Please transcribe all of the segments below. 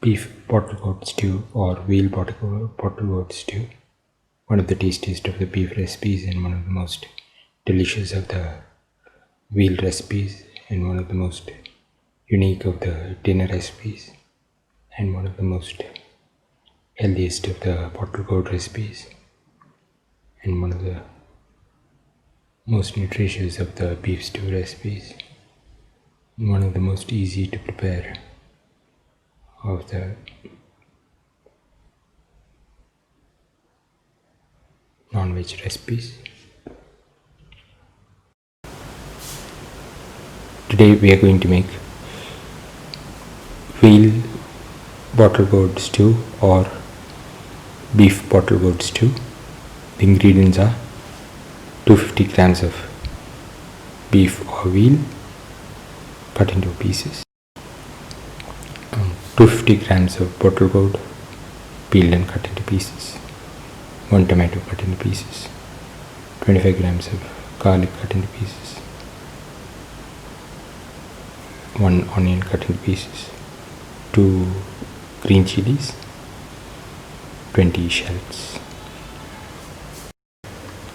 beef bottle gourd stew or veal bottle gourd stew. One of the tastiest of the beef recipes and one of the most delicious of the veal recipes and one of the most unique of the dinner recipes and one of the most healthiest of the bottle gourd recipes and one of the most nutritious of the beef stew recipes and one of the most easy to prepare of the non-veg recipes. Today we are going to make veal bottle gourd stew or beef bottle gourd stew. The ingredients are 250 grams of beef or veal cut into pieces, 250 grams of bottle gourd peeled and cut into pieces, 1 tomato cut into pieces, 25 grams of garlic cut into pieces, 1 onion cut into pieces, 2 green chillies, 20 shallots.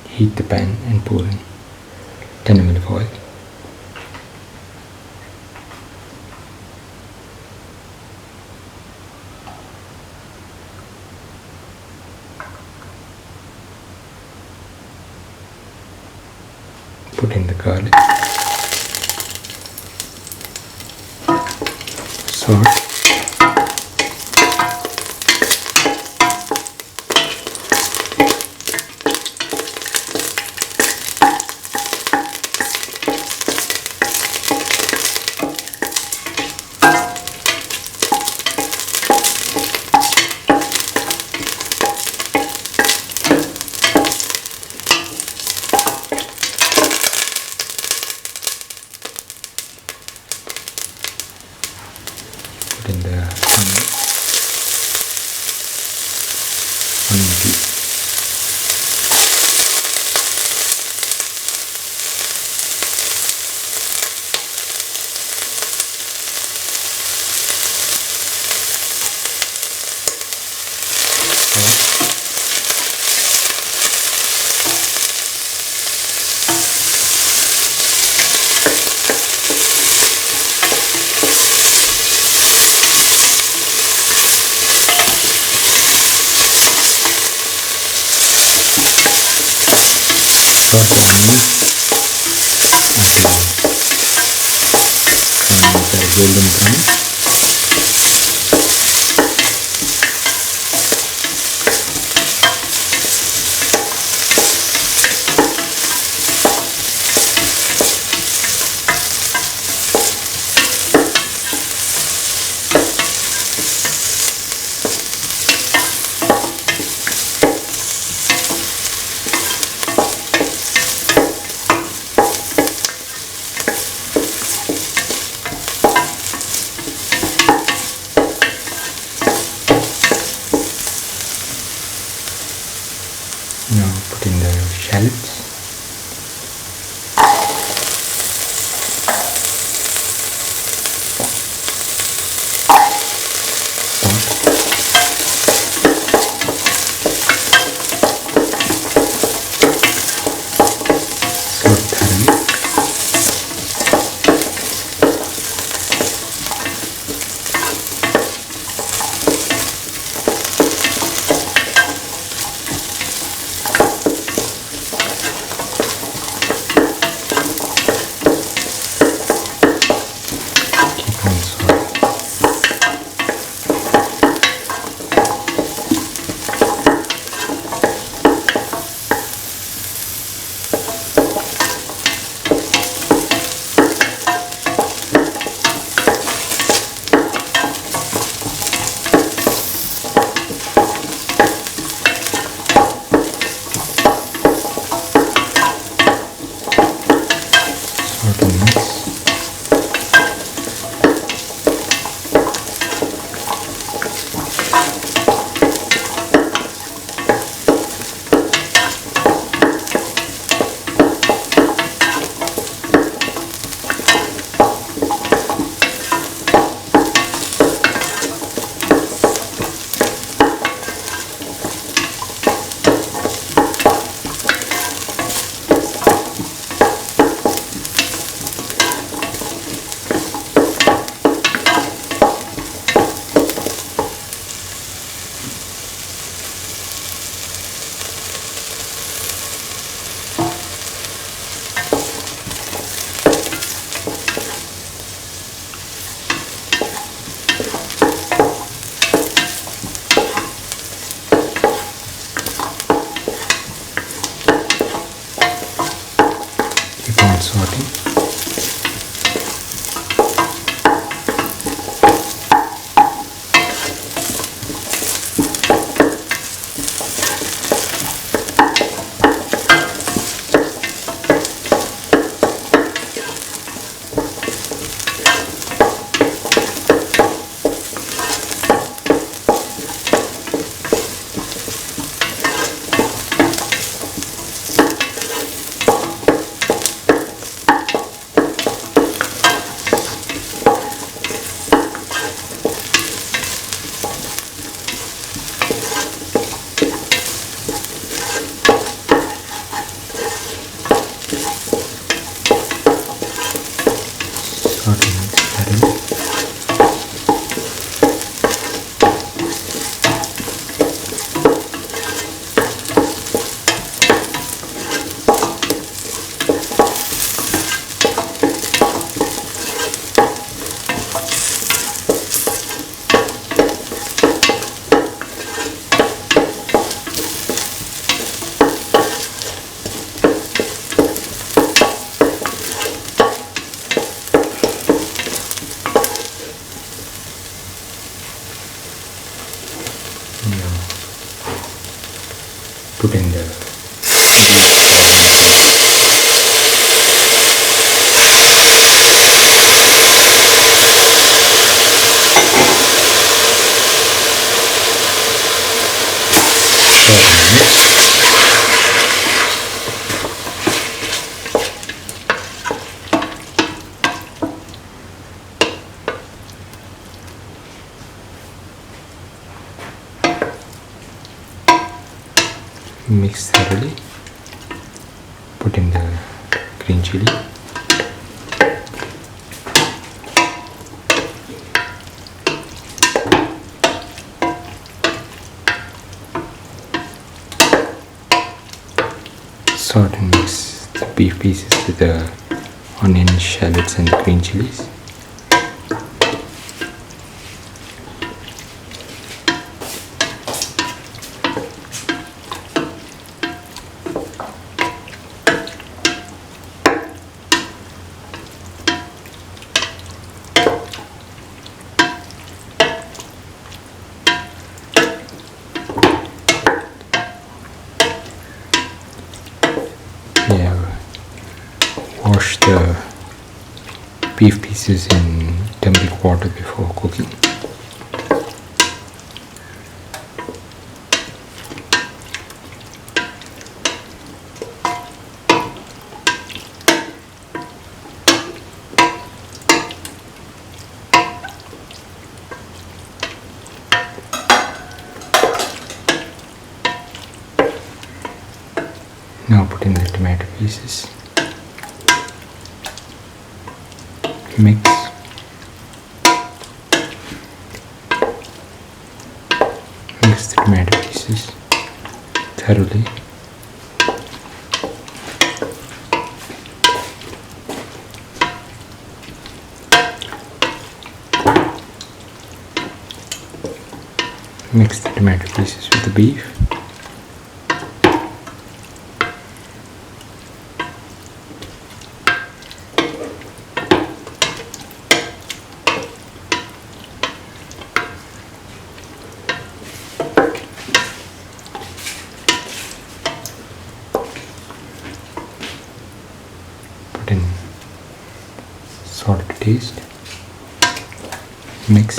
Heat the pan and pour in 10 ml of oil. Put in the garlic, salt, put in the onion peas, saute the onions until golden brown. Now put in the shallots. sauteing. Put in the mix thoroughly. Put in the green chili. Salt and mix the beef pieces with the onion, shallots and the green chilies. Wash the beef pieces in turmeric water before cooking. Now put in the tomato pieces. Mix. Mix the tomato pieces thoroughly. Mix the tomato pieces with the beef. Put in salt to taste. Mix.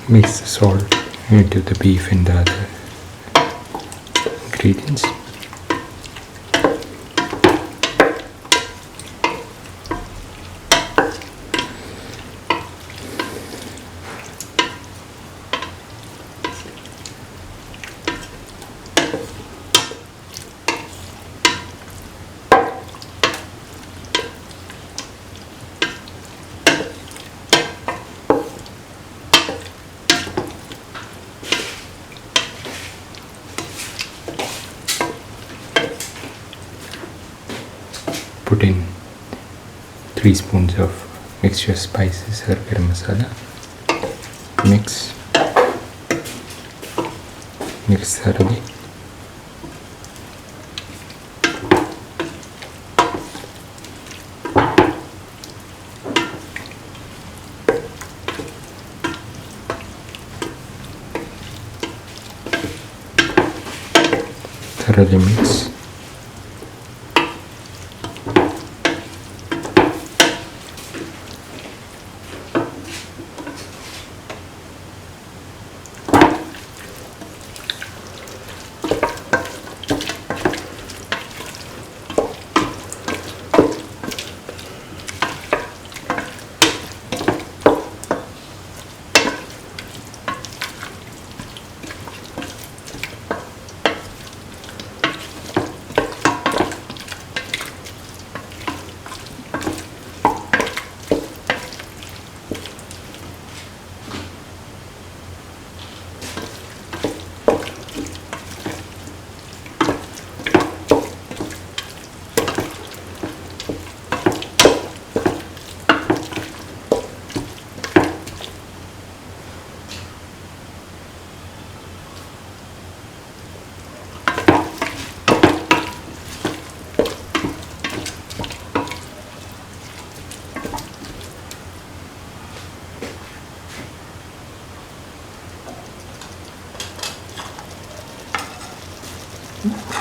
Mix the salt into the beef and the other ingredients. Put in 3 spoons of mixture of spices or garam masala. Mix thoroughly. Thoroughly mix.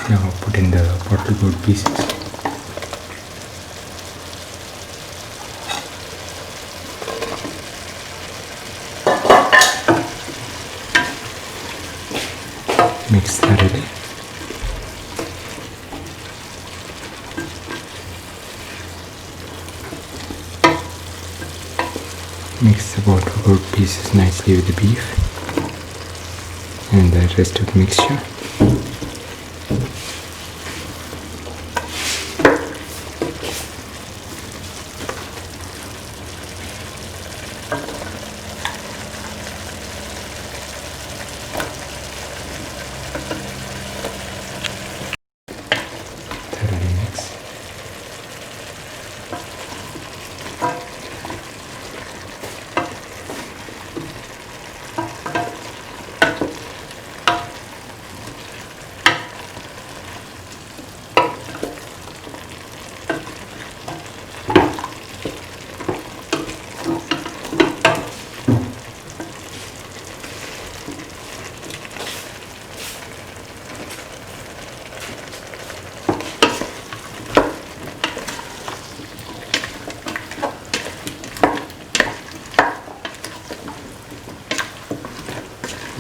Now put in the bottle gourd pieces. Mix thoroughly. Mix the bottle gourd pieces nicely with the beef and the rest of the mixture. Thoroughly mix.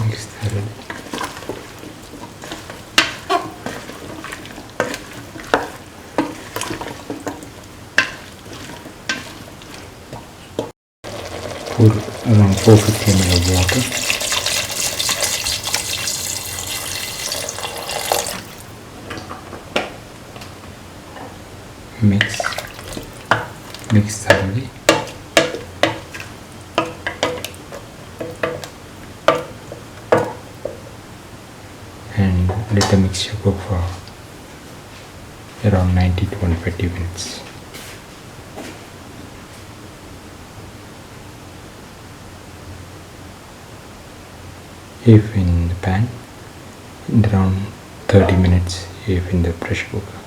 Mix thoroughly. Pour around 450 ml of water. Mix thoroughly. And let the mixture cook for around 90 to 120 minutes. If in the pan, in around 30 minutes if in the pressure cooker.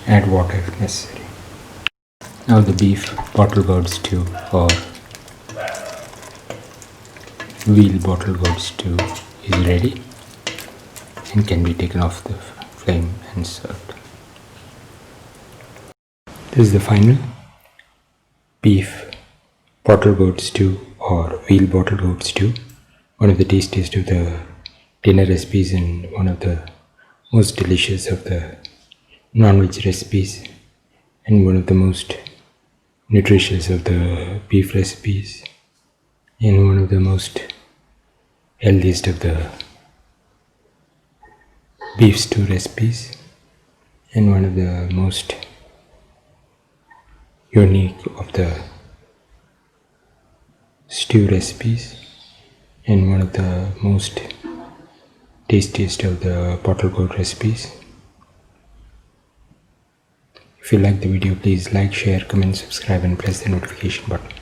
Add water if necessary. Now the beef bottle gourd stew or veal bottle gourd stew is ready and can be taken off the flame and served. This is the final beef bottle gourd stew or veal bottle gourd stew, one of the tastiest of the dinner recipes and one of the most delicious of the non-veg recipes and one of the most nutritious of the beef recipes and one of the most healthiest of the beef stew recipes and one of the most unique of the stew recipes and one of the most tastiest of the bottle gourd recipes. If If you like the video, please like, share, comment, subscribe and press the notification button.